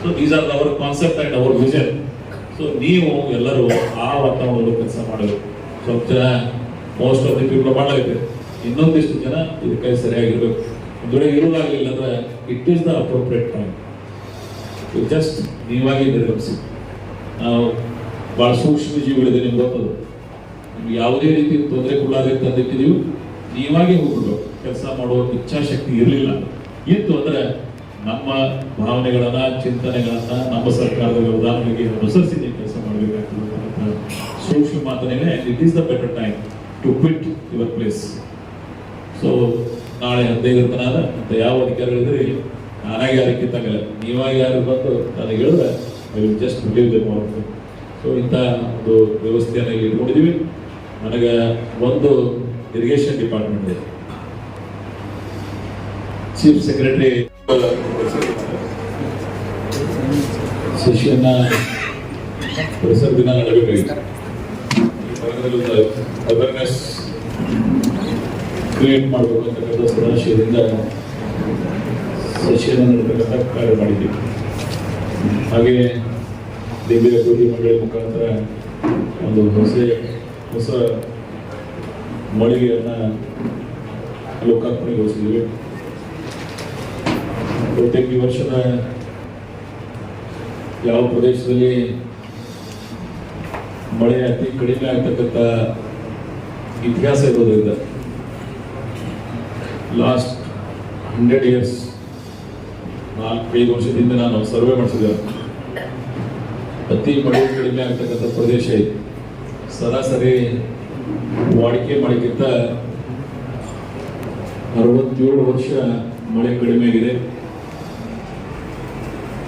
So these are our concept and our vision. So ನೀವು ಎಲ್ಲರೂ ಆ ವಾತಾವರಣದಲ್ಲಿ ಕೆಲಸ ಮಾಡಬೇಕು. ಸ್ವಲ್ಪ ಜನ ಮೋಸ್ಟ್ ಆಫ್ ದಿ ಪೀಪಲ್ ಮಾಡಲಿದೆ, ಇನ್ನೊಂದಿಷ್ಟು ಜನ ಇದಕ್ಕೆ ಸರಿಯಾಗಿರ್ಬೇಕು. ದುಡಿಗೆ ಇರುವಾಗಲಿಲ್ಲ ಅಂದ್ರೆ it is the appropriate time. Just ನೀವಾಗಿ ನಿರ್ಗಮಿಸಿ. ನಾವು ಭಾಳ ಸೂಕ್ಷ್ಮ ಜೀವಿಗಳಿದೆ, ನಿಮ್ಗೆ ಗೊತ್ತದು. ನಿಮ್ಗೆ ಯಾವುದೇ ರೀತಿ ತೊಂದರೆ ಕೊಡಾದೆ ತಂದಿಟ್ಟಿದ್ದೀವಿ, ನೀವಾಗಿ ಹೋಗ್ಬಿಡ್ಬೇಕು. ಕೆಲಸ ಮಾಡುವ ಇಚ್ಛಾಶಕ್ತಿ ಇರಲಿಲ್ಲ ಇತ್ತು ಅಂದ್ರೆ ನಮ್ಮ ಭಾವನೆಗಳನ್ನ, ಚಿಂತನೆಗಳನ್ನ ನಮ್ಮ ಸರ್ಕಾರದ ಉದಾಹರಣೆಗೆ ಅನುಸರಿಸಿ ನೀವು ಕೆಲಸ ಮಾಡಬೇಕಾಗ್ತದೆ. ಸೂಕ್ಷ್ಮ ಮಾತನೆಗೆ it is the better time to quit your place. So ನಾಳೆ 15 ತನಕ ಅಂತ ಯಾವ ಅಧಿಕಾರಿಗಳಿದ್ರೆ ನಾನಾಗಿ ಯಾರಿಗೆ ತಗಲ್ಲ, ನೀವಾಗಿ ಯಾರು ಬಂದು ನನಗೆ ಹೇಳಿದ್ರೆ I will just leave them out. So ಇಂಥ ಒಂದು ವ್ಯವಸ್ಥೆಯನ್ನು ಇಲ್ಲಿ ಇಟ್ಕೊಂಡಿದ್ದೀವಿ. ನನಗೆ ಒಂದು ಇರಿಗೇಷನ್ ಡಿಪಾರ್ಟ್ಮೆಂಟ್ ಇದೆ, ಚೀಫ್ ಸೆಕ್ರೆಟರಿ ಸೆಷನ್ನ ಪರಿಸರ ದಿನ ನಡೆಯಬೇಕಾಗಿತ್ತು. ಅವೇರ್ನೆಸ್ ಕ್ರಿಯೇಟ್ ಮಾಡಬೇಕು ಅಂತಕ್ಕಂಥ ಸದಾಶಯದಿಂದ ಸೆಷನ್ ನಡೆತಕ್ಕಂಥ ಕಾರ್ಯ ಮಾಡಿದ್ದೀವಿ. ಹಾಗೆ ದೇವಿ ಅಭಿವೃದ್ಧಿ ಮಂಡಳಿ ಮುಖಾಂತರ ಒಂದು ಹೊಸ ಮಳಿಗೆಯನ್ನು ಲೋಕಾರ್ಪಣೆಗೊಳಿಸಿದ್ದೀವಿ. ಪ್ರತ್ಯೇಕ ಈ ವರ್ಷದ ಯಾವ ಪ್ರದೇಶದಲ್ಲಿ ಮಳೆ ಅತಿ ಕಡಿಮೆ ಆಗ್ತಕ್ಕಂಥ ಇತಿಹಾಸ ಇರೋದ್ರಿಂದ ಲಾಸ್ಟ್ 100 years 4-5 ವರ್ಷದಿಂದ ನಾನು ಸರ್ವೆ ಮಾಡಿಸಿದೆ. ಅತಿ ಮಳೆ ಕಡಿಮೆ ಆಗ್ತಕ್ಕಂಥ ಪ್ರದೇಶ ಇದೆ. ಸರಾಸರಿ ವಾಡಿಕೆ ಮಳೆಗಿಂತ 67 ವರ್ಷ ಮಳೆ ಕಡಿಮೆ ಆಗಿದೆ.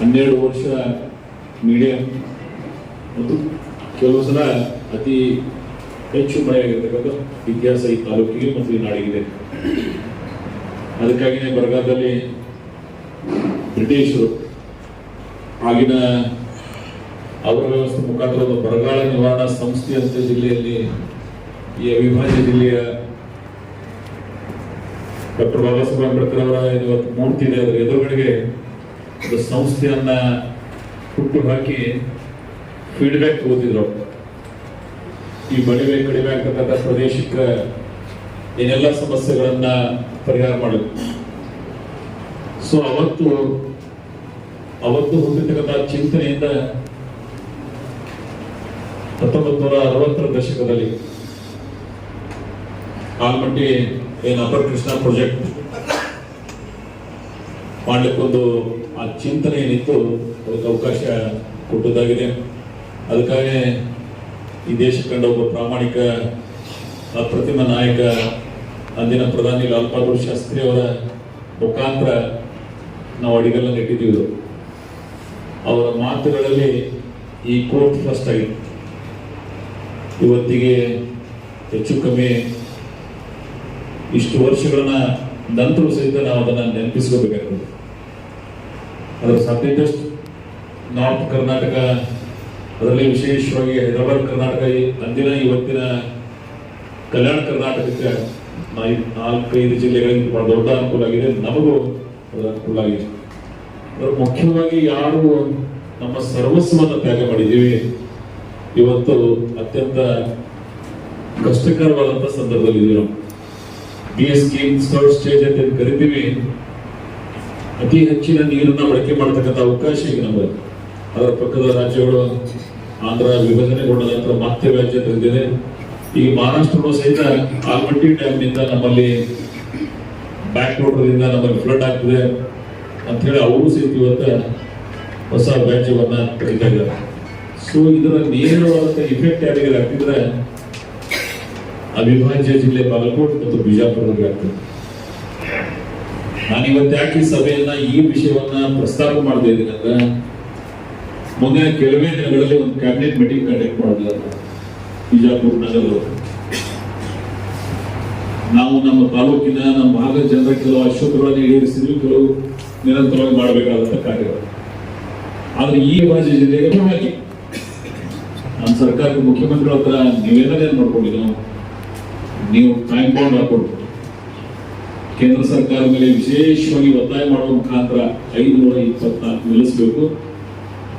12 ವರ್ಷ ಮೀಡಿಯಂ ಮತ್ತು ಕೆಲವು ಸಲ ಅತಿ ಹೆಚ್ಚು ಮಳೆ ಆಗಿರ್ತಕ್ಕಂಥ ಇತಿಹಾಸ ಈ ತಾಲೂಕಿಗೆ ಮತ್ತು ಈ ನಾಡಿಗಿದೆ. ಅದಕ್ಕಾಗಿಯೇ ಬರಗಾಲದಲ್ಲಿ ಬ್ರಿಟಿಷರು ಆಗಿನ ಅವರ ವ್ಯವಸ್ಥೆ ಮುಖಾಂತರ ಒಂದು ಬರಗಾಲ ನಿವಾರಣಾ ಸಂಸ್ಥೆ ಅಂತ ಜಿಲ್ಲೆಯಲ್ಲಿ, ಈ ಅವಿಭಾಜ್ಯ ಜಿಲ್ಲೆಯ ಡಾಕ್ಟರ್ ಬಾಬಾ ಸಾಹೇಬ್ ಅಂಬೇಡ್ಕರ್ ಅವರ ಇವತ್ತು ಮೂರ್ತಿ ಇದೆ, ಅದರ ಎದುರುಗಡೆಗೆ ಒಂದು ಸಂಸ್ಥೆಯನ್ನ ಹುಟ್ಟು ಹಾಕಿ ಫೀಡ್ಬ್ಯಾಕ್ ತಗೋತಿದ್ರು. ಈ ಮಳೆ ಕಡಿಮೆ ಆಗ್ತಕ್ಕಂಥ ಪ್ರದೇಶಕ್ಕೆ ಏನೆಲ್ಲ ಸಮಸ್ಯೆಗಳನ್ನ ಪರಿಹಾರ ಮಾಡಬೇಕು. ಸೊ ಅವತ್ತು ಹುಟ್ಟಿರ್ತಕ್ಕಂಥ ಚಿಂತನೆಯಿಂದ 1960ರ ದಶಕದಲ್ಲಿ ಆಲ್ಮಟ್ಟಿ ಏನು ಅಪರ್ ಕೃಷ್ಣ ಪ್ರಾಜೆಕ್ಟ್ ಮಾಡ್ಲಿಕ್ಕೊಂದು ಆ ಚಿಂತನೆ ಏನಿತ್ತು ಅದಕ್ಕೆ ಅವಕಾಶ ಕೊಟ್ಟದ್ದಾಗಿದೆ. ಅದಕ್ಕಾಗಿ ಈ ದೇಶ ಕಂಡ ಒಬ್ಬ ಪ್ರಾಮಾಣಿಕ ಅಪ್ರತಿಮ ನಾಯಕ ಅಂದಿನ ಪ್ರಧಾನಿ ಲಾಲ್ ಬಹದ್ದೂರ್ ಶಾಸ್ತ್ರಿ ಅವರ ಮುಖಾಂತರ ನಾವು ಅಡಿಗಲ್ಲನ್ನು ಇಟ್ಟಿದ್ದೀವಿ. ಅವರ ಮಾತುಗಳಲ್ಲಿ ಈ ಕೋರ್ಟ್ ಫಸ್ಟ್ ಆಗಿದೆ. ಇವತ್ತಿಗೆ ಹೆಚ್ಚು ಕಮ್ಮಿ ಇಷ್ಟು ವರ್ಷಗಳನ್ನ ನಂತರ ಸಹಿತ ನಾವು ಅದನ್ನು ನೆನಪಿಸ್ಕೋಬೇಕಾಗ್ತದೆ. ಅದರ ಸಾಧ್ಯದಷ್ಟು ನಾರ್ತ್ ಕರ್ನಾಟಕ, ಅದರಲ್ಲಿ ವಿಶೇಷವಾಗಿ ಹೈದರಾಬಾದ್ ಕರ್ನಾಟಕ, ಅಂದಿನ ಇವತ್ತಿನ ಕಲ್ಯಾಣ ಕರ್ನಾಟಕಕ್ಕೆ 4-5 ಜಿಲ್ಲೆಗಳಿಗೆ ಬಹಳ ದೊಡ್ಡ ಅನುಕೂಲ ಆಗಿದೆ. ನಮಗೂ ಅದರ ಅನುಕೂಲ ಆಗಿದೆ. ಅದರ ಮುಖ್ಯವಾಗಿ ಯಾರು ನಮ್ಮ ಸರ್ವಸ್ವವನ್ನು ತ್ಯಾಗ ಮಾಡಿದ್ದೀವಿ, ಇವತ್ತು ಅತ್ಯಂತ ಕಷ್ಟಕರವಾದಂಥ ಸಂದರ್ಭದಲ್ಲಿ ಇದೀವಿ. ನಾವು BS ಸ್ಕೀಮ್ ಥರ್ಡ್ ಸ್ಟೇಜ್ ಅಂತ ಕರಿತೀವಿ. ಅತಿ ಹೆಚ್ಚಿನ ನೀರನ್ನ ಬಳಕೆ ಮಾಡತಕ್ಕಂಥ ಅವಕಾಶ ಈಗ ನಮಗೆ. ಅದರ ಪಕ್ಕದ ರಾಜ್ಯಗಳು ಆಂಧ್ರ ವಿಭಜನೆಗೊಂಡ ನಂತರ ಮತ್ತೆ ರಾಜ್ಯ ತಂದಿದೆ. ಈಗ ಮಹಾರಾಷ್ಟ್ರನೂ ಸಹಿತ ಆಲ್ಮಟ್ಟಿ ಡ್ಯಾಮ್ನಿಂದ ನಮ್ಮಲ್ಲಿ ಬ್ಯಾಕ್ ವಾಟರ್ದಿಂದ ನಮ್ಮಲ್ಲಿ ಫ್ಲಡ್ ಆಗ್ತದೆ ಅಂತ ಹೇಳಿ ಅವರು ಸಹಿತ ಇವತ್ತು ಹೊಸ ವ್ಯಾಜ್ಯವನ್ನ ಪಡಿತಾ ಇದ್ದಾರೆ. ಸೊ ಇದರ ನೇರವಾದ ಇಫೆಕ್ಟ್ ಯಾರಿಗೆ ಆಗ್ತಿದ್ರೆ ಅವಿಭಾಜ್ಯ ಜಿಲ್ಲೆ ಬಾಗಲಕೋಟೆ ಮತ್ತು ಬಿಜಾಪುರದಲ್ಲಿ ಆಗ್ತದೆ. ನಾನಿವತ್ತು ಯಾಕೆ ಈ ಸಭೆಯನ್ನ ಈ ವಿಷಯವನ್ನ ಪ್ರಸ್ತಾಪ ಮಾಡದೇ ಇದ್ದೀನಿ ಅಂದ್ರೆ, ಮುಂದಿನ ಕೆಲವೇ ದಿನಗಳಲ್ಲಿ ಒಂದು ಕ್ಯಾಬಿನೆಟ್ ಮೀಟಿಂಗ್ ಕಂಡಕ್ಟ್ ಮಾಡಲಾರ ಬಿಜಾಪುರ ನಗರದಲ್ಲಿ. ನಾವು ನಮ್ಮ ತಾಲೂಕಿನ ನಮ್ಮ ಭಾಗದ ಜನರ ಕೆಲವು ಅಶ್ವತ್ಥಗಳನ್ನು ಈಡೇರಿಸಿದ್ವಿ, ಕೆಲವು ನಿರಂತರವಾಗಿ ಮಾಡಬೇಕಾದಂತ ಕಾರ್ಯಗಳು. ಆದ್ರೆ ಈ ಅವಿಭಾಜ್ಯ ಜಿಲ್ಲೆಗೆ ನಮ್ಮ ಸರ್ಕಾರದ ಮುಖ್ಯಮಂತ್ರಿ ಹತ್ರ ನೀವೇನೇನು ಮಾಡ್ಕೊಂಡಿದ್ದು, ನೀವು ಟೈಮ್ ಬೌಂಡ್ ಹಾಕೊಂಡು ಕೇಂದ್ರ ಸರ್ಕಾರದ ಮೇಲೆ ವಿಶೇಷವಾಗಿ ಒತ್ತಾಯ ಮಾಡುವ ಮುಖಾಂತರ 524 ನಿಲ್ಲಿಸಬೇಕು.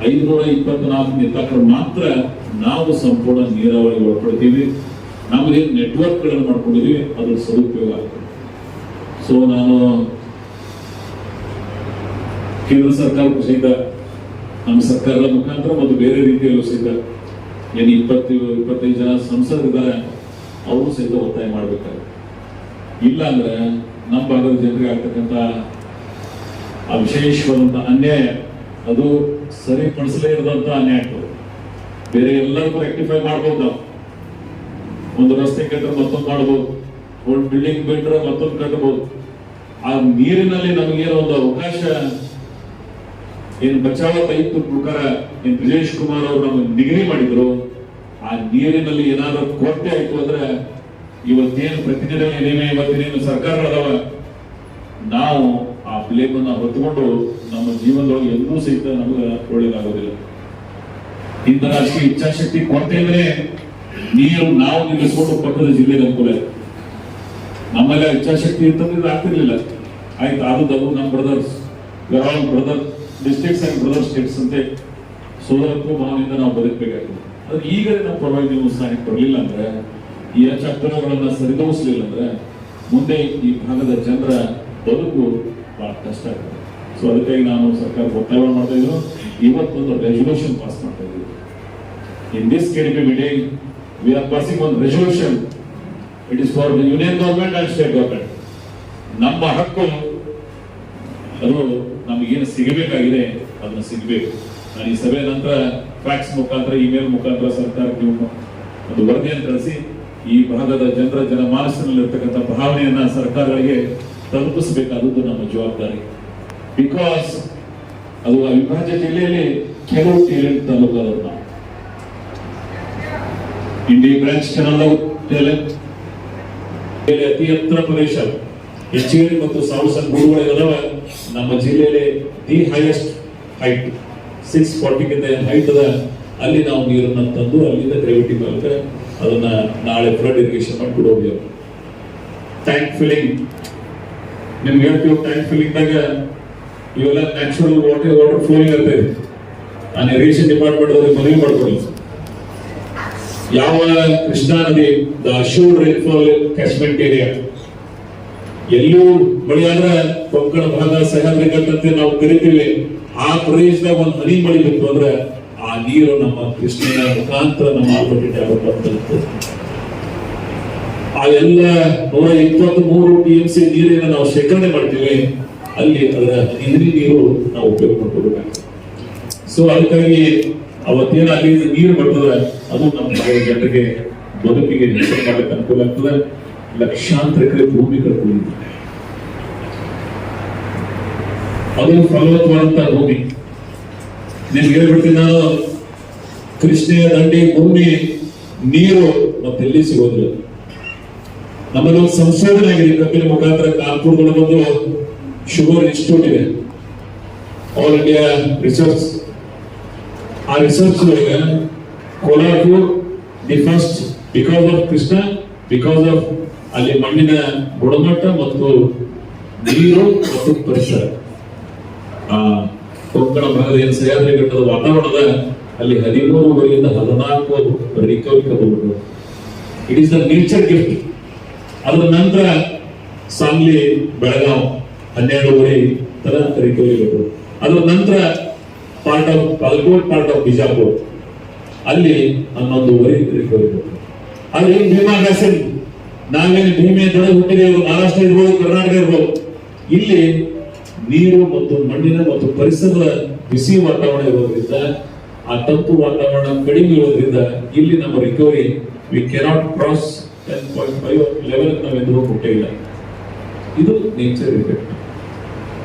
524 ನಿರ್ಧಾರಗಳು ಮಾತ್ರ ನಾವು ಸಂಪೂರ್ಣ ನೀರಾವರಿ ಒಳಪಡ್ತೀವಿ. ನಮಗೆ ನೆಟ್ವರ್ಕ್ಗಳನ್ನು ಮಾಡ್ಕೊಂಡಿದೀವಿ, ಅದ್ರ ಸದುಪಯೋಗ ಆಗ್ತದೆ. ಸೊ ನಾನು ಕೇಂದ್ರ ಸರ್ಕಾರಕ್ಕೂ ಸಹಿತ, ನಮ್ಮ ಸರ್ಕಾರದ ಮುಖಾಂತರ ಮತ್ತು ಬೇರೆ ರೀತಿಯಲ್ಲೂ ಸಹಿತ ಏನು 20-25 ಜನ ಸಂಸದರಿದ್ದಾರೆ, ಅವರು ಸಹಿತ ಒತ್ತಾಯ ಮಾಡ್ಬೇಕಾಗುತ್ತೆ. ಇಲ್ಲ ಅಂದ್ರೆ ನಮ್ಮ ಭಾಗದ ಜನರಿಗೆ ಆಗ್ತಕ್ಕಂಥ ಆ ವಿಶೇಷವಾದಂಥ ಅನ್ಯಾಯ ಅದು ಸರಿಪಡಿಸಲೇ ಇರದಂತ ಅನ್ಯಾಯ ಆಗ್ತದೆ. ಬೇರೆ ಎಲ್ಲರಿಗೂ ರೆಕ್ಟಿಫೈ ಮಾಡ್ಬೋದು, ನಾವು ಒಂದು ರಸ್ತೆ ಕಟ್ಟರೆ ಮತ್ತೊಂದು ಮಾಡ್ಬೋದು, ಒಂದು ಬಿಲ್ಡಿಂಗ್ ಬಿಟ್ರೆ ಮತ್ತೊಂದು ಕಟ್ಟಬಹುದು. ಆ ನೀರಿನಲ್ಲಿ ನಮಗೇನೋ ಒಂದು ಅವಕಾಶ ಏನು ಬಚಾವತ ಇತ್ತು ಪ್ರಕಾರ ಏನ್ ಬ್ರಿಜೇಶ್ ಕುಮಾರ್ ಅವರು ನಮಗೆ ನಿಗದಿ ಮಾಡಿದ್ರು, ಆ ನೀರಿನಲ್ಲಿ ಏನಾದ್ರೂ ಕೊರತೆ ಆಯ್ತು ಅಂದ್ರೆ ಇವತ್ತೇನು ಪ್ರತಿನಿಧಿಗಳು ಇವತ್ತಿನೇನು ಸರ್ಕಾರಗಳದಾವ, ನಾವು ಆ ಬ್ಲೇಮ್ ಅನ್ನ ಹೊತ್ತುಕೊಂಡು ನಮ್ಮ ಜೀವನದೊಳಗೆ ಎಂದೂ ಸಹಿತ ನಮಗೆ ಒಳ್ಳೇದಾಗೋದಿಲ್ಲ. ಇಂಥ ರಾಜಕೀಯ ಇಚ್ಛಾಶಕ್ತಿ ಕೊರತೆ ಅಂದ್ರೆ ನೀರು ನಾವು ನಿಲ್ಲಿಸ್ಕೊಂಡು ಪಕ್ಕದ ಜಿಲ್ಲೆಗೆ ಅನುಕೂಲ. ನಮ್ಮೆಲ್ಲ ಇಚ್ಛಾಶಕ್ತಿ ಇರ್ತಂದ್ರೆ ಆಗ್ತಿರ್ಲಿಲ್ಲ. ಆಯ್ತು, ಅದು ನಮ್ಮ brothers, brother districts and brother States ಅಂತೆ ಸೋದರತ್ವ ಭಾವನೆಯಿಂದ ನಾವು ಬದುಕಬೇಕಾಗ್ತದೆ. ಅದು ಈಗಲೇ ನಮ್ಮ ಪರವಾಗಿ ನೀವು ಸ್ಥಾನಕ್ಕೆ ಬರಲಿಲ್ಲ ಅಂದ್ರೆ, ಈ ಚಕ್ರಗಳನ್ನ ಸರಿದೂಗಿಸಲಿಲ್ಲ ಅಂದ್ರೆ ಮುಂದೆ ಈ ಭಾಗದ ಜನರ ಬದುಕು ಬಹಳ ಕಷ್ಟ ಆಗ್ತದೆ. ಸೊ ಅದಕ್ಕಾಗಿ ನಾನು ಸರ್ಕಾರ ಒತ್ತಾಯ ಮಾಡ್ತಾ ಇದ್ರು, ಇವತ್ತೊಂದು ರೆಸಲ್ಯೂಷನ್ ಪಾಸ್ ಮಾಡ್ತಾ ಇದ್ದೀವಿ. In this KDP meeting we are passing ಒಂದು resolution. It is for the union government and state government. ನಮ್ಮ ಹಕ್ಕು ಅದು ನಮಗೇನು ಸಿಗಬೇಕಾಗಿದೆ ಅದನ್ನ ಸಿಗಬೇಕು. ನಾನು ಈ ಸಭೆ ನಂತರ ಫ್ಯಾಕ್ಸ್ ಮುಖಾಂತರ, ಇಮೇಲ್ ಮುಖಾಂತರ ಸರ್ಕಾರಕ್ಕೆ ಒಂದು ವರದಿಯನ್ನು ಕಳಿಸಿ ಈ ಭಾಗದ ಜನಮಾನಸಿನಲ್ಲಿರ್ತಕ್ಕಂಥ ಭಾವನೆಯನ್ನ ಸರ್ಕಾರಗಳಿಗೆ ತಲುಪಿಸಬೇಕಾದದ್ದು ನಮ್ಮ ಜವಾಬ್ದಾರಿ. ಬಿಕಾಸ್ ಅದು ಅವಿಭಾಜ್ಯ ಜಿಲ್ಲೆಯಲ್ಲಿ ಕೆಲವು ಟೇಲೆಂಟ್ ತಾಲೂಕಾದವರು ನಾವು ಇಂಡಿ ಬ್ರಾಂಚ್ ಟೇಲೆಂಟ್ ಅತಿ ಎತ್ತರ ಪ್ರದೇಶ ಹೆಚ್ಚುವರಿ ಮತ್ತು ಸಾವಿರ ಗುರುಗಳಿಗದವ ನಮ್ಮ ಜಿಲ್ಲೆಯಲ್ಲಿ ದಿ ಹೈಯೆಸ್ಟ್ ಹೈಟ್ 640 ಹೈಟ್ ಅದ. ಅಲ್ಲಿ ನಾವು ನೀರನ್ನ ತಂದು ಅಲ್ಲಿಂದ ಗ್ರಾವಿಟಿ ಮೂಲಕ ಅದನ್ನ ನಾಳೆ ಫ್ಲಡ್ ಇರಿಗೇಷನ್ ಮಾಡಿ ಕೊಡೋದು. ಟ್ಯಾಂಕ್ ಫಿಲ್ಲಿಂಗ್ ನಿಮ್ಗೆ ಹೇಳ್ತೀವಿ, ಟ್ಯಾಂಕ್ ಫಿಲ್ಲಿಂಗ್ ದಾಗ ಇವೆಲ್ಲ ನ್ಯಾಚುರಲ್ ವಾಟರ್ ಫ್ಲೋಯಿಂಗ್ ಇರ್ತದೆ. ನಾನು ಇರಿಗೇಷನ್ ಡಿಪಾರ್ಟ್ಮೆಂಟ್ ಅವ್ರಿಗೆ ಮನವಿ ಮಾಡ್ಕೊಳ್ಳಿ, ಯಾವ ಕೃಷ್ಣಾ ನದಿ the assured rainfall catchment area ಎಲ್ಲೂ ಮಳೆ ಆದ್ರೆ ಕೊಂಕಣ ಭಾಗ ಸಹ್ಯಾದ್ರಿ ಘಟ್ಟ ನಾವು ಕರಿತೀವಿ, ಆ ಪ್ರದೇಶದಾಗ ಒಂದು ಹನಿ ಮಳೆ ಬಿತ್ತು ಅಂದ್ರೆ ಆ ನೀರು ನಮ್ಮ ಕೃಷ್ಣನ ಮುಖಾಂತರ ನಮ್ಮ ಆಲ್ಮಟ್ಟಿ ಡ್ಯಾಮ್ ಬರ್ತದೆ. ಆ ಎಲ್ಲ 123 TMC ನೀರನ್ನ ನಾವು ಶೇಖರಣೆ ಮಾಡ್ತೀವಿ, ಅಲ್ಲಿ ಅದರ ಹಿಂದಿನ ನೀರು ನಾವು ಉಪಯೋಗ ಮಾಡ್ಕೋಬೇಕಾಗ್ತದೆ. ಸೊ ಅದಕ್ಕಾಗಿ ಅವತ್ತೇನ ಅಲ್ಲಿ ನೀರು ಬರ್ತದೆ ಅದು ನಮ್ಮ ಜನರಿಗೆ ಬದುಕಿಗೆ ನಿರ್ಮಾಣ ಮಾಡಕ್ಕೆ ಅನುಕೂಲ ಆಗ್ತದೆ. ಲಕ್ಷಾಂತರ ಎಕರೆ ಭೂಮಿ ಕಳ್ಕೊಂಡಿದೆ, ಅದು ಫಲವತ್ತವಾದಂತಹ ಭೂಮಿ. ನಿಮ್ಗೆ ಹೇಳ್ಬಿಡ್ತೀನಿ ನಾನು, ಕೃಷ್ಣೆಯ ದಂಡಿ ಭೂಮಿ ನೀರು ಮತ್ತೆಲ್ಲಿ ಸಿಗೋದಿಲ್ಲ. ನಮ್ಮಲ್ಲಿ ಒಂದು ಸಂಶೋಧನೆ ಆಗಿದೆ ಕಬ್ಬಿನ ಮುಖಾಂತರ, ಕಾನ್ಪುರದಲ್ಲಿ ಒಂದು ಶುಗರ್ ಇನ್ಸ್ಟಿಟ್ಯೂಟ್ ಇದೆ, ಆಲ್ ಇಂಡಿಯಾ ರಿಸರ್ಚ್. ಆ ರಿಸರ್ಚ್ ಒಳಗೆ Kolhapur the first because of Krishna, because of ಅಲ್ಲಿ ಮಣ್ಣಿನ ಗುಣಮಟ್ಟ ಮತ್ತು ನೀರು ಮತ್ತು ಪರಿಸರ. ಆ ಕೊಂಕಣ ಭಾಗದ ಏನು ಸಹ್ಯಾದ್ರಿ ಘಟ್ಟದ ವಾತಾವರಣದ ಅಲ್ಲಿ 13ವರೆಯಿಂದ 14 ರಿಕವರಿ ಕಬ್ಬುಗಳು. It is the nature gift. ಅದರ ನಂತರ ಸಾಂಗ್ಲಿ, ಬೆಳಗಾವ್ 12ವರೆ ತರ ರಿಕವರಿ ಕಬ್ಬು. ಅದರ ನಂತರ part of Bagalkot, part of Bijapur, ಅಲ್ಲಿ 11ವರೆ ರಿಕವರಿ ಕಬ್ಬು. ಆದ್ರೆ ಭೀಮಾ ಬ್ಯಾಸಿನ್, ನಾವೇನು ಭೀಮೆ ದಡ ಹುಟ್ಟಿದೆವು, ಮಹಾರಾಷ್ಟ್ರ ಇರ್ಬೋದು, ಕರ್ನಾಟಕ ಇರ್ಬೋದು, ಇಲ್ಲಿ ನೀರು ಮತ್ತು ಮಣ್ಣಿನ ಮತ್ತು ಪರಿಸರದ ಬಿಸಿ ವಾತಾವರಣ ಇರೋದ್ರಿಂದ, ಆ ತಂಪು ವಾತಾವರಣ ಕಡಿಮೆ ಇರೋದ್ರಿಂದ ಇಲ್ಲಿ ನಮ್ಮ recovery we cannot cross 10.5 level ನಾವೆಂದೂ ಕೊಟ್ಟೇ ಇಲ್ಲ. ಇದು ನೇಚರ್ ಇಫೆಕ್ಟ್.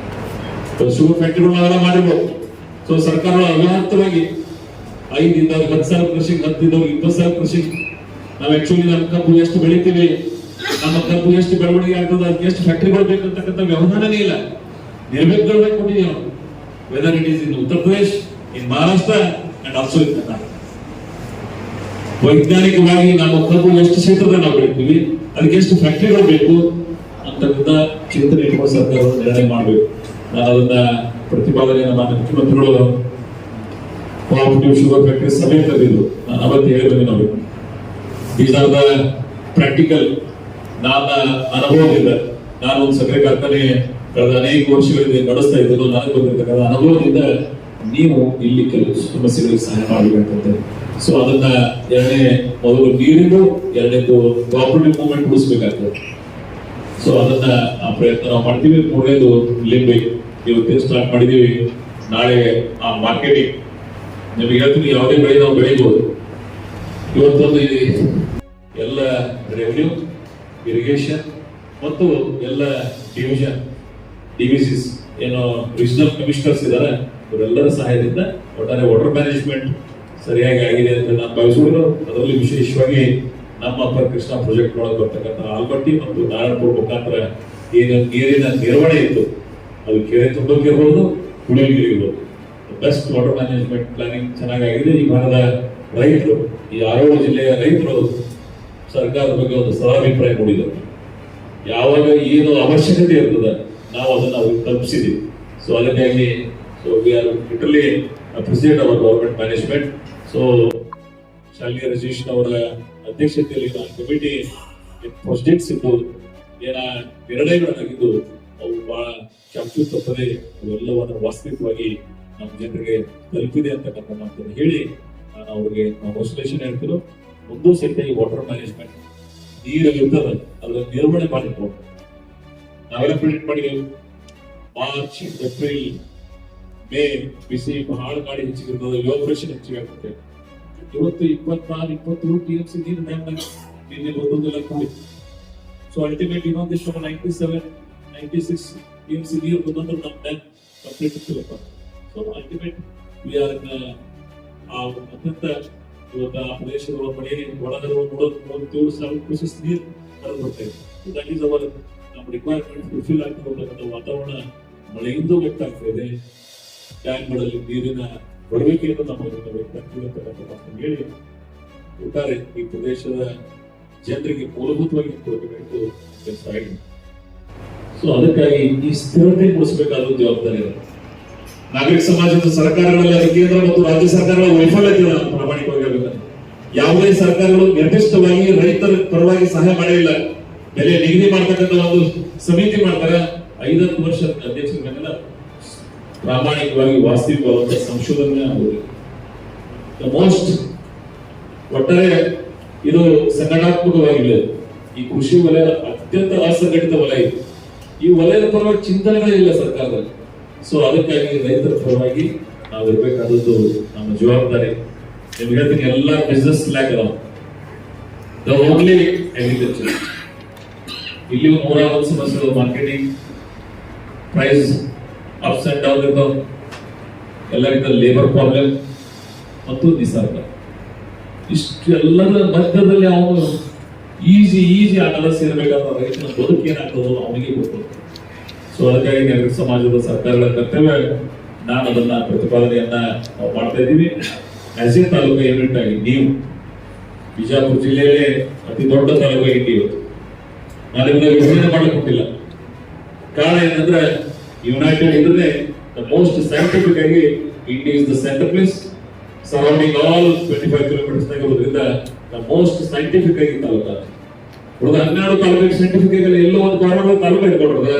ಶುಗರ್ ಫ್ಯಾಕ್ಟರಿಗಳನ್ನೆಲ್ಲ ಮಾಡಿರ್ಬೋದು. ಸೊ ಸರ್ಕಾರ ಅವ್ಯಾಹತವಾಗಿ 5 ಇದ್ದವ್ರು 10,000 ಕೃಷಿ, 10 ಇದ್ದವ್ರು 20,000 ಕೃಷಿ. ನಾವು ಆಕ್ಚುಲಿ ನಮ್ಮ ಕಬ್ಬು ಎಷ್ಟು ಬೆಳಿತೀವಿ, ನಮ್ಮ ಕಬ್ಬು ಎಷ್ಟು ಬೆಳವಣಿಗೆ ಆಗ್ತದೆ, ಅದಕ್ಕೆ ಎಷ್ಟು ಫ್ಯಾಕ್ಟರಿಗಳು ಬೇಕಂತಕ್ಕಂಥ ವ್ಯವಧಾನನೇ ಇಲ್ಲ. ನಿರ್ಬೇಕು ಕೊಟ್ಟಿದ್ದೀವಿ ನಾವು, whether it is in Uttar Pradesh, in Maharashtra and also in Karnataka. ವೈಜ್ಞಾನಿಕವಾಗಿ ನಮ್ಮ ಕಬ್ಬು ಎಷ್ಟು ಕ್ಷೇತ್ರದಲ್ಲಿ ನಾವು ಬೆಳಿತೀವಿ, ಅದಕ್ಕೆ ಎಷ್ಟು ಫ್ಯಾಕ್ಟರಿಗಳು ಬೇಕು ಅಂತಕ್ಕಂಥ ಚಿಂತನೆ ಇಟ್ಕೊಂಡು ಸರ್ಕಾರ ನಿರ್ಣಯ ಮಾಡಬೇಕು. ನಾನು ಅದನ್ನ ಪ್ರತಿಪಾದನೆ ನಮ್ಮ ಮುಖ್ಯಮಂತ್ರಿಗಳು cooperative sugar factory ಸಮೇತ ಇದು ನಾನು ಅವತ್ತು ಹೇಳಿದ್ದೀನಿ ನೋಡಿ. These are the practical ನನ್ನ ಅನುಭವದಿಂದ ನಾನು ಒಂದು ಸಕ್ಕರೆ ಕಾರ್ಖಾನೆ ಕಳೆದ ಅನೇಕ ವರ್ಷಗಳಿಂದ ನಡೆಸ್ತಾ ಇದ್ದು ನನಗೆ ಬಂದಿರತಕ್ಕಂಥ ಅನುಭವದಿಂದ ನೀವು ಇಲ್ಲಿ ಕೆಲವು ಸಮಸ್ಯೆಗಳಿಗೆ ಸಹಾಯ ಮಾಡಬೇಕಂತ. ಸೊ ಅದನ್ನ ಮೊದಲು ನೀರಿದ್ದು, ಎರಡನೇದು ಕೋಆಪರೇಟಿವ್ ಮೂವ್ಮೆಂಟ್ ಉಳಿಸ್ಬೇಕಾಗ್ತದೆ. ಸೊ ಅದನ್ನ ಆ ಪ್ರಯತ್ನ ನಾವು ಮಾಡ್ತೀವಿ. ಮೂರನೇದು ಲಿಂಬೆ ಇವತ್ತೇ ಸ್ಟಾರ್ಟ್ ಮಾಡಿದೀವಿ. ನಾಳೆ ಆ ಮಾರ್ಕೆಟಿಂಗ್ ನಿಮಗೆ ಹೇಳ್ತೀನಿ, ಯಾವುದೇ ಬೆಳೆ ನಾವು ಬೆಳಿಬಹುದು. ಇವತ್ತೊಂದು ಎಲ್ಲ ರೆವೆನ್ಯೂ, ಇರಿಗೇಷನ್ ಮತ್ತು ಎಲ್ಲ ಡಿವಿಸಿಸ್ ಏನು ರೀಜನಲ್ ಕಮಿಷನರ್ಸ್ ಇದ್ದಾರೆ, ಇವರೆಲ್ಲರ ಸಹಾಯದಿಂದ ಒಟ್ಟಾರೆ ವಾಟರ್ ಮ್ಯಾನೇಜ್ಮೆಂಟ್ ಸರಿಯಾಗಿ ಆಗಿದೆ ಅಂತ ನಾನು ಭಾವಿಸುವುದು. ಅದರಲ್ಲಿ ವಿಶೇಷವಾಗಿ ನಮ್ಮ ಅಪ್ಪರ್ ಕೃಷ್ಣ ಪ್ರಾಜೆಕ್ಟ್ ಒಳಗೆ ಬರ್ತಕ್ಕಂಥ ಆಲ್ಮಟ್ಟಿ ಮತ್ತು ನಾರಾಯಣಪುರ ಮುಖಾಂತರ ಏನು ನೀರಿನ ನಿರ್ವಹಣೆ ಇತ್ತು, ಅದು ಕೆರೆ ತುಂಬಕ್ಕೆ ಇರ್ಬೋದು, ಕುಡಿಯೋಕೆ ಇರ್ಬೋದು. ಬೆಸ್ಟ್ ವಾಟರ್ ಮ್ಯಾನೇಜ್ಮೆಂಟ್ ಪ್ಲಾನಿಂಗ್ ಚೆನ್ನಾಗಿದೆ. ಈ ಭಾಗದ ರೈತರು, ಈ ಆರೋಗ್ಯ ಜಿಲ್ಲೆಯ ರೈತರು ಸರ್ಕಾರದ ಬಗ್ಗೆ ಒಂದು ಸದಾಭಿಪ್ರಾಯ ಮೂಡಿದರು. ಯಾವಾಗ ಏನು ಅವಶ್ಯಕತೆ ಇರ್ತದೆ ನಾವು ಅದನ್ನು ತಲುಪಿಸಿದ್ದೀವಿ. ಸೊ ಅದಕ್ಕಾಗಿ we are literally appreciate our government management. So ಶಾಲೆಯ ರಜೀಶ್ ಅವರ ಅಧ್ಯಕ್ಷತೆಯಲ್ಲಿ ಕಮಿಟಿ ಪ್ರಾಜೆಕ್ಟ್ಸ್ ಇದ್ದು ನಿರ್ಣಯಗಳಾಗಿದ್ದು ಅವು ಬಹಳ ಚಾಚು ತಪ್ಪದೆ ಅವೆಲ್ಲವನ್ನು ವಾಸ್ತವಿಕವಾಗಿ ನಮ್ಮ ಜನರಿಗೆ ತಲುಪಿದೆ ಅಂತಕ್ಕಂಥ ಮಾತನ್ನು ಹೇಳಿ ನಾನು ಅವರಿಗೆ ವಿಶ್ಲೇಷಣೆ ಹೇಳ್ತಿರೋ. ಒಂದು ಸಹಿತ ಈ ವಾಟರ್ ಮ್ಯಾನೇಜ್ಮೆಂಟ್ ನೀರು ಇರ್ತದೆ ಅದರ ನಿರ್ವಹಣೆ ಮಾಡಿಕೊಂಡು ನಾವೆಲ್ಲ ಪ್ರಿಡಿಕ್ಟ್ ಮಾಡಿದೆವು. ಮಾರ್ಚ್, ಏಪ್ರಿಲ್, ಮೇ ಬಿಸಿ ಬಹಳ ಗಾಳಿ ಹೆಚ್ಚಿಗಿರ್ತದೆ, ಎವಾಪರೇಷನ್ ಹೆಚ್ಚಿಗೆ ಆಗುತ್ತೆ. ಇವತ್ತು 24-27 TMC ನೀರು ಡ್ಯಾಮ್ನಾಗ ನಿನ್ನೆ ಒಂದೊಂದೆಲ್ಲ ಕೂಡಿ. ಸೊ ಅಲ್ಟಿಮೇಟ್ ಇನ್ನೊಂದಿಷ್ಟು 97-96 TMC ನೀರು ಬಂದಂದ್ರೆ ನಮ್ಮ ಡ್ಯಾಮ್ ಕಂಪ್ಲೀಟ್ ಇರ್ತಿಲ್ಲಪ್ಪ. ಸೊ ಅಲ್ಟಿಮೇಟ್ ವಿ ಆರ್ ಅತ್ಯಂತ ಇವತ್ತು ಆ ಪ್ರದೇಶದ ಮಳೆ ಒಳಗಡೆ ನೋಡ್ತೀವಿ, 7% ನೀರು ಹರಿದು ಬರ್ತಾ ಇದೆ. ದಟ್ ಈಸ್ ಅವರ್ ನಮ್ಮ ರಿಕ್ವೈರ್ಮೆಂಟ್ ಫುಲ್ಫಿಲ್ ಆಗ್ತಿರ್ತಕ್ಕಂಥ ವಾತಾವರಣ ಮಳೆಯಿಂದ ವ್ಯಕ್ತ ಆಗ್ತಾ ಇದೆ. ಟ್ಯಾಂಕ್ಗಳಲ್ಲಿ ನೀರಿನ ಬಡವಿಕೆಯನ್ನು ನಮ್ಮ ವ್ಯಕ್ತ ಆಗ್ತಿರ್ತಕ್ಕಂಥ ಹೇಳಿ ಒಟ್ಟಾರೆ ಈ ಪ್ರದೇಶದ ಜನರಿಗೆ ಮೂಲಭೂತವಾಗಿ ಕೊಡಬೇಕಾಯ್ತು ಕೆಲಸ ಆಗಿದೆ. ಸೊ ಅದಕ್ಕಾಗಿ ಈ ಸ್ಥಿರತೆ ಕೊಡಿಸಬೇಕಾದ ಜವಾಬ್ದಾರಿ ಇರುತ್ತೆ. ನಾಗರಿಕ ಸಮಾಜದ ಸರ್ಕಾರಗಳಲ್ಲಿ ಕೇಂದ್ರ ಮತ್ತು ರಾಜ್ಯ ಸರ್ಕಾರಗಳ ವೈಫಲ್ಯತೆ ಪ್ರಾಮಾಣಿಕವಾಗಿ ಆಗಬೇಕು. ಯಾವುದೇ ಸರ್ಕಾರಗಳು ನಿರ್ದಿಷ್ಟವಾಗಿ ರೈತರ ಪರವಾಗಿ ಸಹಾಯ ಮಾಡಿಲ್ಲ. ಬೆಲೆ ನಿಗದಿ ಮಾಡ್ತಕ್ಕಂಥ ಒಂದು ಸಮಿತಿ ಮಾಡ್ತಾರೆ. 5 ವರ್ಷದ ಅಧ್ಯಕ್ಷರನ್ನೆಲ್ಲ ಪ್ರಾಮಾಣಿಕವಾಗಿ ವಾಸ್ತವಿಕವಾದ ಸಂಶೋಧನೆ ಆಗುವುದು. ಮೋಸ್ಟ್ ಒಟ್ಟಾರೆ ಇದು ಸಂಘಟನಾತ್ಮಕವಾಗಿಲ್ಲ. ಈ ಕೃಷಿ ವಲಯ ಅತ್ಯಂತ ಅಸಂಘಟಿತ ವಲಯ ಇದೆ. ಈ ವಲಯದ ಪರವಾಗಿ ಚಿಂತನೆಗಳಿಲ್ಲ ಸರ್ಕಾರದಲ್ಲಿ. ಸೊ ಅದಕ್ಕಾಗಿ ರೈತರ ಪರವಾಗಿ ನಾವು ಇರಬೇಕಾದದ್ದು ನಮ್ಮ ಜವಾಬ್ದಾರಿ. ನಿಮ್ಗೆ ಹೇಳ್ತೀನಿ, ಎಲ್ಲ ಬಿಸ್ನೆಸ್ ಲ್ಯಾಕ್ ಅದಾವ, ದ ಓನ್ಲಿ ಅಗ್ರಿಕಲ್ಚರ್. ಇಲ್ಲಿ 101 ಸಮಸ್ಯೆಗಳು, marketing, price ups and down ಇರ್ತಾವ, ಎಲ್ಲ ರೀತಿಯ ಲೇಬರ್ ಪ್ರಾಬ್ಲಮ್ ಮತ್ತು ನಿಸರ್ಗ. ಇಷ್ಟು ಎಲ್ಲರ ಮಧ್ಯದಲ್ಲಿ ಅವನು ಈಸಿ ಆಗಲ್ಲ ಸೇರ್ಬೇಕಾದ್ರೆ ರೈತನ ಬದುಕು ಏನಾಗ್ತದೋ ಅವನಿಗೆ ಗೊತ್ತು. ಸೊ ಅದಕ್ಕಾಗಿ ನಾಗರಿಕ ಸಮಾಜದ ಸರ್ಕಾರಗಳ ಕರ್ತವ್ಯ, ನಾನು ಅದನ್ನ ಪ್ರತಿಪಾದನೆಯನ್ನ ನಾವು ಮಾಡ್ತಾ ಇದ್ದೀವಿ. ಆಸ್ ಎ ತಾಲೂಕು ಯೂನಿಟ್ ಆಗಿ ನೀವು ಬಿಜಾಪುರ ಜಿಲ್ಲೆಯಲ್ಲೇ ಅತಿ ದೊಡ್ಡ ತಾಲೂಕು ಇಂಡಿ ಇವತ್ತು ನಾನು ನಿಮಗೆ ವಿಭಜನೆ ಮಾಡಲಿಕ್ಕೆ ಕೊಟ್ಟಿಲ್ಲ. ಕಾರಣ ಏನಂದ್ರೆ ಯುನೈಟೆಡ್ ಇದ್ರೆ ದ ಮೋಸ್ಟ್ ಸೈಂಟಿಫಿಕ್ ಆಗಿ Indi is the center place surrounding all 25 kilometres ಇರೋದ್ರಿಂದ ದ ಮೋಸ್ಟ್ ಸೈಂಟಿಫಿಕ್ ಆಗಿ ತಾಲೂಕು. ಉಳಿದ 12 ತಾಲೂಕಿಗೆ ಸೈಂಟಿಫಿಕ್ ಆಗಿ ಎಲ್ಲೋ ಒಂದು ಗೌರ್ಮೆಂಟ್ ತಾಲೂಕು ಇಟ್ಕೊಂಡಿರೋದು.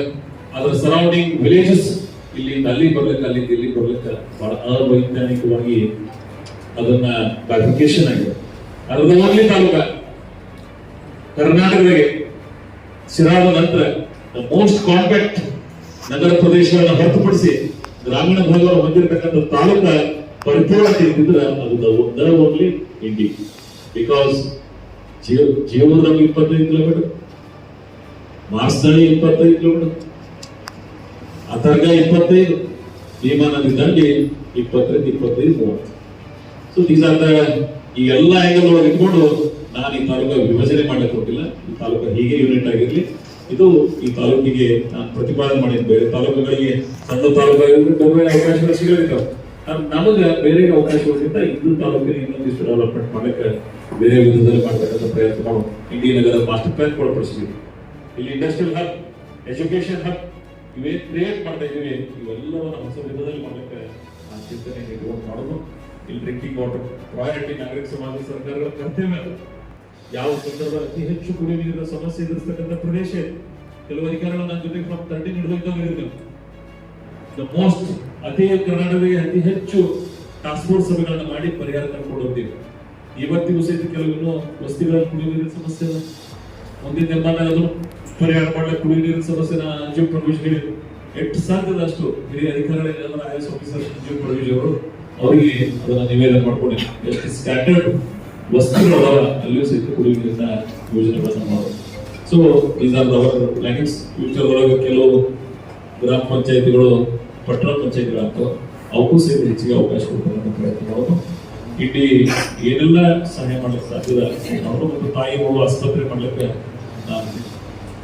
ಅದರ ಸರೌಂಡಿಂಗ್ ವಿಲೇಜಸ್ ಇಲ್ಲಿಂದ ಅಲ್ಲಿ ಬರ್ಲಿಕ್ಕೆ, ಅಲ್ಲಿಂದ ಇಲ್ಲಿ ಬರ್ಲಿಕ್ಕೆ ಬಹಳ ಅವೈಜ್ಞಾನಿಕವಾಗಿ ಅದನ್ನ ಕ್ಲಾಸಿಫಿಕೇಶನ್ ಆಗಿದೆ. ಅದರ ಓನ್ಲಿ ತಾಲೂಕ ಕರ್ನಾಟಕದಾಗೆ ಸಿರಾದ ನಂತರ ಮೋಸ್ಟ್ ಕಾಂಪ್ಯಾಕ್ಟ್ ನಗರ ಪ್ರದೇಶಗಳನ್ನ ಹೊರತುಪಡಿಸಿ ಗ್ರಾಮೀಣ ಭಾಗವನ್ನು ಹೊಂದಿರತಕ್ಕಂಥ ತಾಲೂಕ ಪರಿಪೂರ್ಣತೆ ಇದ್ದಿದ್ರೆ ಅದು ದ ಓನ್ಲಿ ಇಂಡಿ. ಬಿಕಾಸ್ ಜೀವನದಲ್ಲಿ 25 ಕಿಲೋಮೀಟರ್, ಮಾರ್ಸ್ನಳ್ಳಿ 25 ಕಿಲೋಮೀಟರ್, ಅಥರ್ಗ 25, ಭೀಮಾ ನದಿ ದಂಡಿ 25-30. ಸೊ ದೀಸ್ ಆರ್ ದ ಈ ಎಲ್ಲ ಆಂಗಲ್ ಒಳಗೆ ಇಟ್ಕೊಂಡು ನಾನು ಈ ತಾಲೂಕ ವಿಭಜನೆ ಮಾಡ್ಲಿಕ್ಕೆ ಹೋಗಿಲ್ಲ. ಈ ತಾಲೂಕ ಹೀಗೆ ಯೂನಿಟ್ ಆಗಿರ್ಲಿ. ಇದು ಈ ತಾಲೂಕಿಗೆ ನಾನು ಪ್ರತಿಪಾದನೆ ಮಾಡಿದ. ಬೇರೆ ತಾಲೂಕುಗಳಿಗೆ ಸಣ್ಣ ತಾಲೂಕು ಬೇರೆ ಅವಕಾಶಗಳು ಸಿಗಲಿದ್ದಾವೆ. ನಮಗೆ ಬೇರೆ ಅವಕಾಶಗಳಿಂದ ಇದು ತಾಲೂಕಿನ ಇನ್ನೊಂದಿಷ್ಟು ಡೆವಲಪ್ಮೆಂಟ್ ಮಾಡಲಿಕ್ಕೆ ಬೇರೆ ವಿಧದಲ್ಲಿ ಮಾಡ್ತಕ್ಕಂಥ ಪ್ರಯತ್ನ ನಾವು ಇಂಡಿ ನಗರದ ಮಾಸ್ಟರ್ ಪ್ಲಾನ್ ಒಳಪಡಿಸಿದ್ವಿ. ಇಲ್ಲಿ ಇಂಡಸ್ಟ್ರಿಯಲ್ ಹಬ್, ಎಜುಕೇಶನ್ ಹಬ್ ಇವೇನು ಕ್ರಿಯೇಟ್ ಮಾಡ್ತಾ ಇದ್ದೀವಿ, ಇವೆಲ್ಲವನ್ನು ಹೊಸ ವಿಧದಲ್ಲಿ ಮಾಡಲಿಕ್ಕೆ ಆ ಚಿಂತನೆ ಇಟ್ಕೊಂಡು ಮಾಡೋದು. ಇಲ್ಲಿ ಡ್ರಿಂಕಿಂಗ್ ವಾಟರ್ ಪ್ರಾಯೋರಿಟಿ ನಾಗರಿಕ ಸಮಾಜ ಸರ್ಕಾರಗಳ ಕರ್ತವ್ಯ. ಯಾವ ಸಂದರ್ಭದಲ್ಲಿ ಅತಿ ಹೆಚ್ಚು ಕುಡಿಯುವ ನೀರಿನ ಸಮಸ್ಯೆ ಎದುರಿಸ್ತಕ್ಕಂಥ ಪ್ರದೇಶ ಇದೆ. ಕೆಲವು ಅಧಿಕಾರಿಗಳು ನನ್ನ ಜೊತೆಗೆ ಫ್ರಮ್ 13 ಹಿಡಿದಿದ್ದವರು ದ ಮೋಸ್ಟ್ ಕರ್ನಾಟಕದಲ್ಲಿ ಅತಿ ಹೆಚ್ಚು ಟಾಸ್ಕ್ ಫೋರ್ಸ್ ಸಭೆಗಳನ್ನ ಮಾಡಿ ಪರಿಹಾರ ಕಂಡುಕೊಂಡು ಹೋಗ್ತೀವಿ. ಇವತ್ತಿಗೂ ಸಹಿತ ಕೆಲವು ವಸ್ತಿಗಳಲ್ಲಿ ಕುಡಿಯುವ ನೀರಿನ ಸಮಸ್ಯೆ ಇದೆ. ಮುಂದಿನ ನಿರ್ಮಾಣ ಪರಿಹಾರ ಮಾಡಲಿಕ್ಕೆ ಕುಡಿಯುವ ನೀರಿನ ಸಮಸ್ಯೆನ ಅಂಜು ಪ್ರವೇಶ್ ಹೇಳಿದ್ರು. ಎಷ್ಟು ಸಾಧ್ಯದ ಅಷ್ಟು ಹಿರಿಯ ಅಧಿಕಾರಿಗಳ ಐಎಸ್ ಆಫೀಸರ್ ಅಂಜು ಪ್ರವೇಶ್ ಅವರು ಅವರಿಗೆ ಅದನ್ನ ನಿವೇದನೆ ಮಾಡ್ಕೊಂಡು ಎಷ್ಟು ಸ್ಟ್ಯಾಂಡರ್ಡ್ ವಸ್ತುಗಳ ಅಲ್ಲಿಯೂ ಸಹಿತ ಕುಡಿಯುವ ನೀರಿನ ಯೋಜನೆಗಳನ್ನ ಮಾಡೋದು. So these are our plannings. Future ಒಳಗೆ ಕೆಲವು ಗ್ರಾಮ ಪಂಚಾಯತಿಗಳು ಪಟ್ಟಣ ಪಂಚಾಯತಿಗಳಾಗ್ತವೆ, ಅವಕ್ಕೂ ಸಹಿತ ಹೆಚ್ಚಿಗೆ ಅವಕಾಶ ಕೊಡ್ತಕ್ಕಂಥ ಪ್ರಯತ್ನ ಮಾಡೋದು. ಇಲ್ಲಿ ಏನೆಲ್ಲ ಸಹಾಯ ಮಾಡ್ಲಿಕ್ಕೆ ಸಾಧ್ಯದ ಅವರು ಮತ್ತು ತಾಯಿ ಮಗು ಆಸ್ಪತ್ರೆ ಮಾಡ್ಲಿಕ್ಕೆ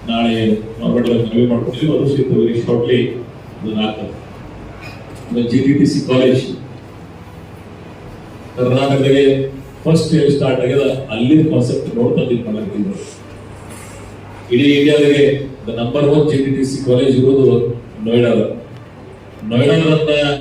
ನಾಳೆ ಮನವಿ ಮಾಡ್ಕೊತೀವಿ. ಅದು ಸಹಿತ ವೆರಿ ಶಾರ್ಟ್ಲಿ ಆಗ್ತದೆ. GTTC ಕಾಲೇಜ್ ಕರ್ನಾಟಕದಾಗೆ ಫಸ್ಟ್ ಸ್ಟಾರ್ಟ್ ಆಗ್ಯದ, ಅಲ್ಲಿ ಕಾನ್ಸೆಪ್ಟ್ ನೋಡ್ತಾ ಮಾಡ್ಲಾಗ್ತಿದ್ರು. ಇಡೀ ಇಂಡಿಯಾದಾಗೆ ದ ನಂಬರ್ 1 GTTC ಕಾಲೇಜ್ ಇರೋದು ನೋಯ್ಡಾದ.